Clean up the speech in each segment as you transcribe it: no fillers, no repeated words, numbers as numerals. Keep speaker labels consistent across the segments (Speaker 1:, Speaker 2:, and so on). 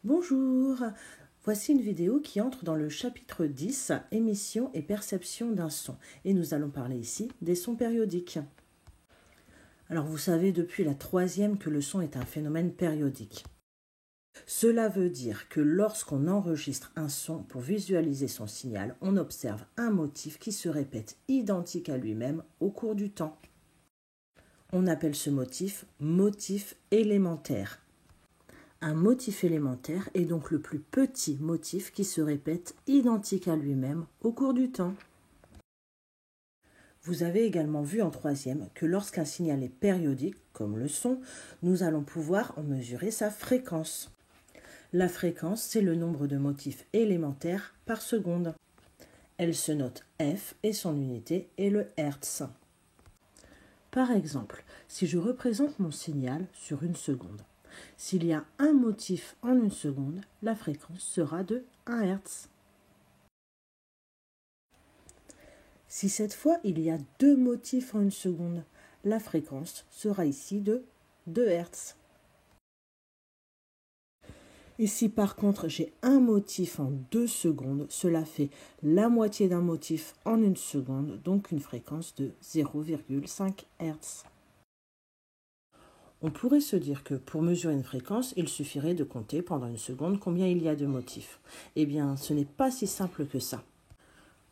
Speaker 1: Bonjour, voici une vidéo qui entre dans le chapitre 10, émission et perception d'un son. Et nous allons parler ici des sons périodiques. Alors vous savez depuis la troisième que le son est un phénomène périodique. Cela veut dire que lorsqu'on enregistre un son pour visualiser son signal, on observe un motif qui se répète identique à lui-même au cours du temps. On appelle ce motif élémentaire. Un motif élémentaire est donc le plus petit motif qui se répète identique à lui-même au cours du temps. Vous avez également vu en troisième que lorsqu'un signal est périodique, comme le son, nous allons pouvoir en mesurer sa fréquence. La fréquence, c'est le nombre de motifs élémentaires par seconde. Elle se note F et son unité est le Hertz. Par exemple, si je représente mon signal sur une seconde, s'il y a un motif en une seconde, la fréquence sera de 1 Hz. Si cette fois il y a deux motifs en une seconde, la fréquence sera ici de 2 Hz. Et si par contre j'ai un motif en 2 secondes, cela fait la moitié d'un motif en une seconde, donc une fréquence de 0,5 Hz. On pourrait se dire que pour mesurer une fréquence, il suffirait de compter pendant une seconde combien il y a de motifs. Eh bien, ce n'est pas si simple que ça.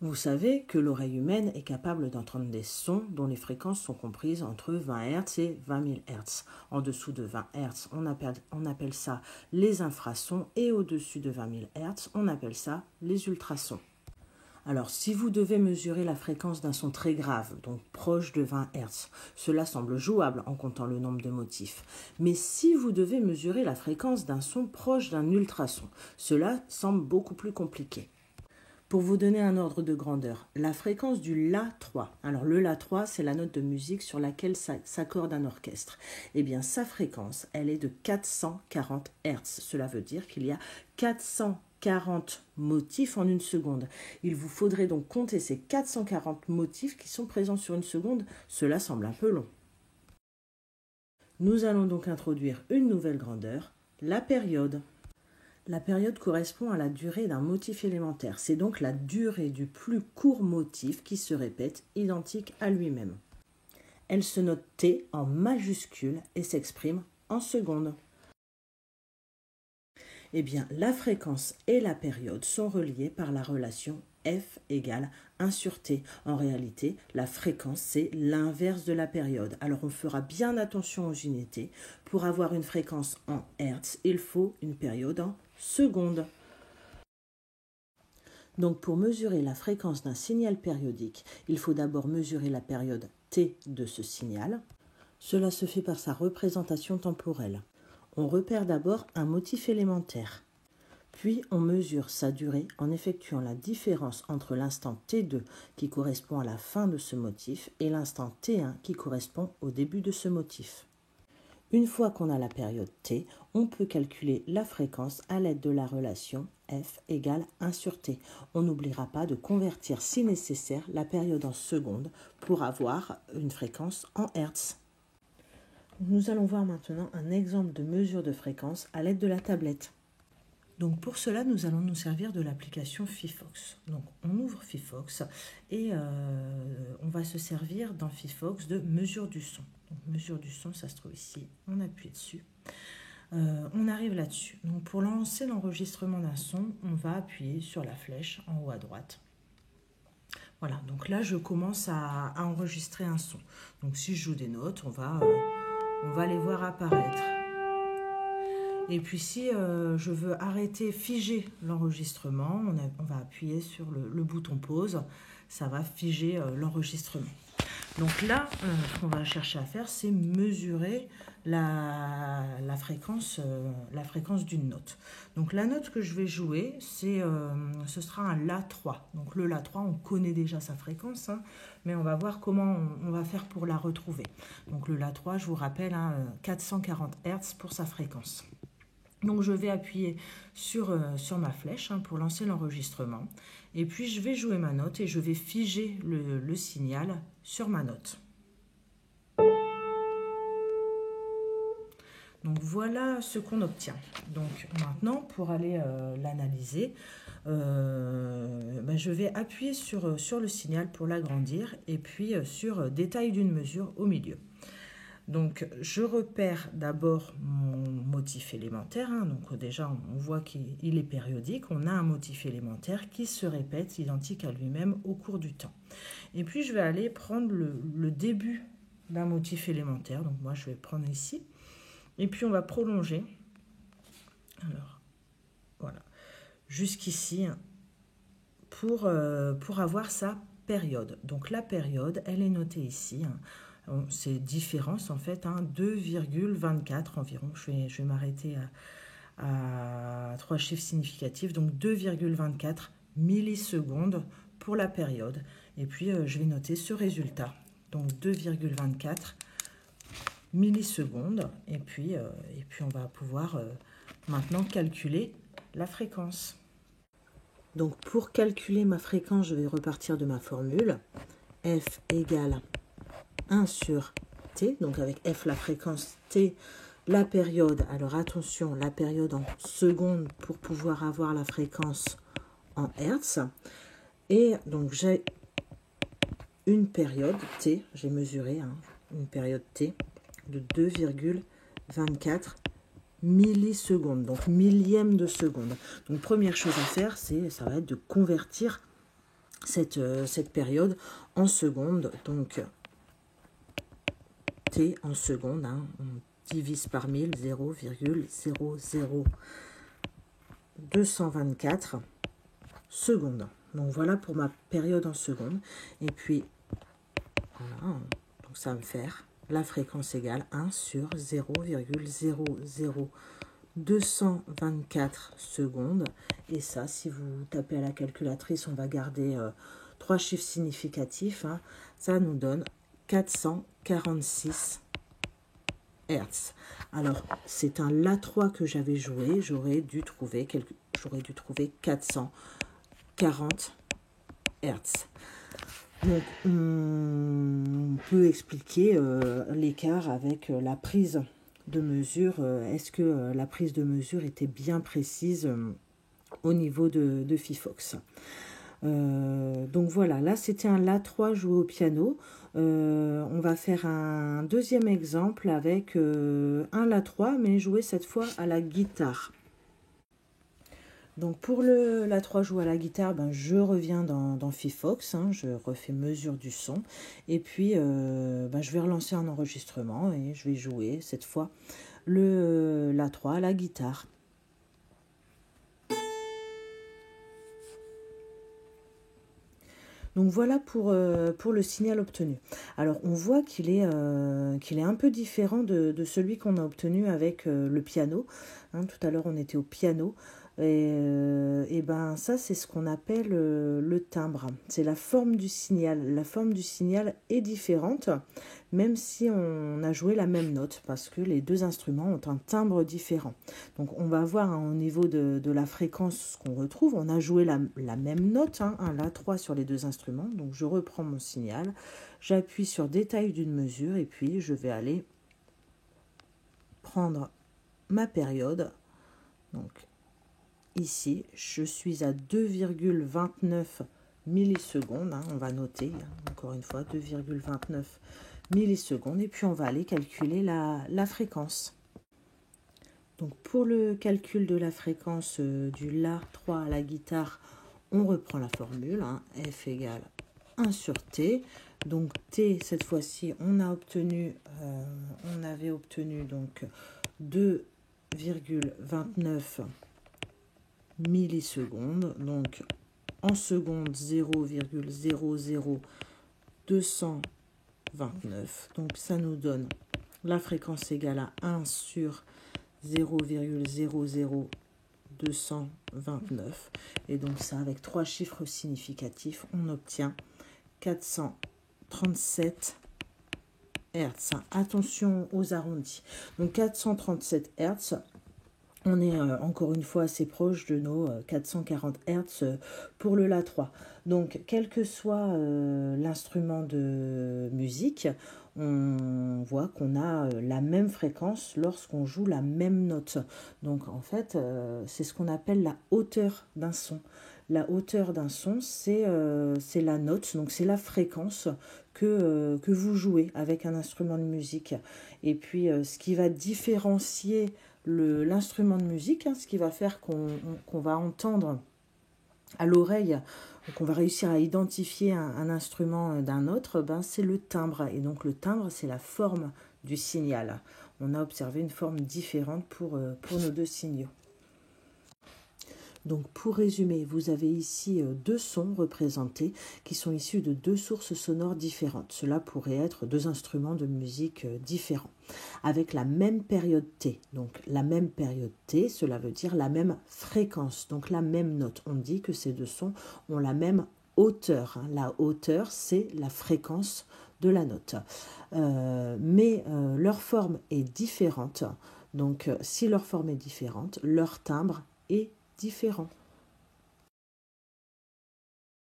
Speaker 1: Vous savez que l'oreille humaine est capable d'entendre des sons dont les fréquences sont comprises entre 20 Hz et 20 000 Hz. En dessous de 20 Hz, on appelle ça les infrasons et au-dessus de 20 000 Hz, on appelle ça les ultrasons. Alors, si vous devez mesurer la fréquence d'un son très grave, donc proche de 20 Hz, cela semble jouable en comptant le nombre de motifs. Mais si vous devez mesurer la fréquence d'un son proche d'un ultrason, cela semble beaucoup plus compliqué. Pour vous donner un ordre de grandeur, la fréquence du La3, alors le La3 c'est la note de musique sur laquelle s'accorde un orchestre, eh bien sa fréquence elle est de 440 Hz, cela veut dire qu'il y a 440 motifs en une seconde. Il vous faudrait donc compter ces 440 motifs qui sont présents sur une seconde, cela semble un peu long. Nous allons donc introduire une nouvelle grandeur, la période. La période correspond à la durée d'un motif élémentaire. C'est donc la durée du plus court motif qui se répète identique à lui-même. Elle se note T en majuscule et s'exprime en secondes. Eh bien, la fréquence et la période sont reliées par la relation F égale 1 sur T. En réalité, la fréquence, c'est l'inverse de la période. Alors, on fera bien attention aux unités. Pour avoir une fréquence en Hertz, il faut une période en secondes. Donc, pour mesurer la fréquence d'un signal périodique, il faut d'abord mesurer la période T de ce signal. Cela se fait par sa représentation temporelle. On repère d'abord un motif élémentaire. Puis on mesure sa durée en effectuant la différence entre l'instant T2 qui correspond à la fin de ce motif et l'instant T1 qui correspond au début de ce motif. Une fois qu'on a la période T, on peut calculer la fréquence à l'aide de la relation F égale 1 sur T. On n'oubliera pas de convertir si nécessaire la période en secondes pour avoir une fréquence en Hertz. Nous allons voir maintenant un exemple de mesure de fréquence à l'aide de la tablette. Donc pour cela, nous allons nous servir de l'application Fifox. Donc on ouvre Fifox et on va se servir dans Fifox de mesure du son. Donc mesure du son, ça se trouve ici, on appuie dessus. On arrive là-dessus. Donc pour lancer l'enregistrement d'un son, on va appuyer sur la flèche en haut à droite. Voilà, donc là je commence à enregistrer un son. Donc si je joue des notes, on va les voir apparaître. Et puis si je veux arrêter, figer l'enregistrement, on va appuyer sur le bouton pause, ça va figer l'enregistrement. Donc là, ce qu'on va chercher à faire, c'est mesurer la fréquence d'une note. Donc la note que je vais jouer, ce sera un La3. Donc le La3, on connaît déjà sa fréquence, hein, mais on va voir comment on va faire pour la retrouver. Donc le La3, je vous rappelle, 440 Hz pour sa fréquence. Donc je vais appuyer sur ma flèche pour lancer l'enregistrement. Et puis je vais jouer ma note et je vais figer le signal sur ma note. Donc voilà ce qu'on obtient. Donc maintenant, pour aller l'analyser, je vais appuyer sur le signal pour l'agrandir et puis sur détail d'une mesure au milieu. Donc je repère d'abord mon motif élémentaire. Donc déjà, on voit qu'il est périodique. On a un motif élémentaire qui se répète identique à lui-même au cours du temps. Et puis je vais aller prendre le début d'un motif élémentaire. Donc moi, je vais prendre ici. Et puis on va prolonger. Alors, voilà. Jusqu'ici pour avoir sa période. Donc la période, elle est notée ici. C'est différence en fait, 2,24 environ. Je vais m'arrêter à 3 chiffres significatifs. Donc 2,24 millisecondes pour la période. Et puis je vais noter ce résultat. Donc 2,24 millisecondes. Et puis on va pouvoir maintenant calculer la fréquence. Donc pour calculer ma fréquence, je vais repartir de ma formule. F égale 1 sur T, donc avec F la fréquence, T la période. Alors attention, la période en secondes pour pouvoir avoir la fréquence en Hertz. Et donc j'ai une période T, j'ai mesuré une période T de 2,24 millisecondes, donc millième de seconde. Donc première chose à faire, ça va être de convertir cette période en secondes. Donc T en secondes, on divise par 1000, 0,00224 secondes. Donc voilà pour ma période en secondes. Et puis, voilà, donc ça va me faire la fréquence égale 1 sur 0,00224 secondes. Et ça, si vous tapez à la calculatrice, on va garder 3 chiffres significatifs. Ça nous donne 446 Hertz. Alors, c'est un La3 que j'avais joué. J'aurais dû trouver 440 Hertz. Donc, on peut expliquer l'écart avec la prise de mesure. Est-ce que la prise de mesure était bien précise au niveau de Fifox? Donc voilà, là c'était un La3 joué au piano. On va faire un deuxième exemple avec un La3 mais joué cette fois à la guitare. Donc pour le La3 joué à la guitare, je reviens dans Fifox, je refais mesure du son et puis je vais relancer un enregistrement et je vais jouer cette fois le La3 à la guitare. Donc voilà pour le signal obtenu. Alors on voit qu'il est un peu différent de celui qu'on a obtenu avec le piano. Tout à l'heure on était au piano. Et ça c'est ce qu'on appelle le timbre. C'est la forme du signal. La forme du signal est différente, même si on a joué la même note, parce que les deux instruments ont un timbre différent. Donc on va voir au niveau de la fréquence ce qu'on retrouve. On a joué la même note, un La3 sur les deux instruments. Donc je reprends mon signal, j'appuie sur détail d'une mesure et puis je vais aller prendre ma période. Donc ici, je suis à 2,29 millisecondes. On va noter, encore une fois, 2,29 millisecondes. Et puis, on va aller calculer la fréquence. Donc, pour le calcul de la fréquence du La3 à la guitare, on reprend la formule. F égale 1 sur T. Donc, T, cette fois-ci, on avait obtenu donc 2,29 millisecondes, donc en secondes 0,00229. Donc ça nous donne la fréquence égale à 1 sur 0,00229. Et donc ça, avec 3 chiffres significatifs, on obtient 437 Hertz. Attention aux arrondis. Donc 437 Hertz. On est encore une fois assez proche de nos 440 Hz pour le La3. Donc, quel que soit l'instrument de musique, on voit qu'on a la même fréquence lorsqu'on joue la même note. Donc, en fait, c'est ce qu'on appelle la hauteur d'un son. La hauteur d'un son, c'est la note, donc c'est la fréquence que vous jouez avec un instrument de musique. Et puis, ce qui va différencier l'instrument de musique, ce qui va faire qu'on va entendre à l'oreille, qu'on va réussir à identifier un instrument d'un autre, c'est le timbre. Et donc le timbre, c'est la forme du signal. On a observé une forme différente pour nos deux signaux. Donc pour résumer, vous avez ici deux sons représentés qui sont issus de deux sources sonores différentes. Cela pourrait être deux instruments de musique différents, avec la même période T. Donc la même période T, cela veut dire la même fréquence, donc la même note. On dit que ces deux sons ont la même hauteur. La hauteur, c'est la fréquence de la note. Mais leur forme est différente. Donc si leur forme est différente, leur timbre est différent.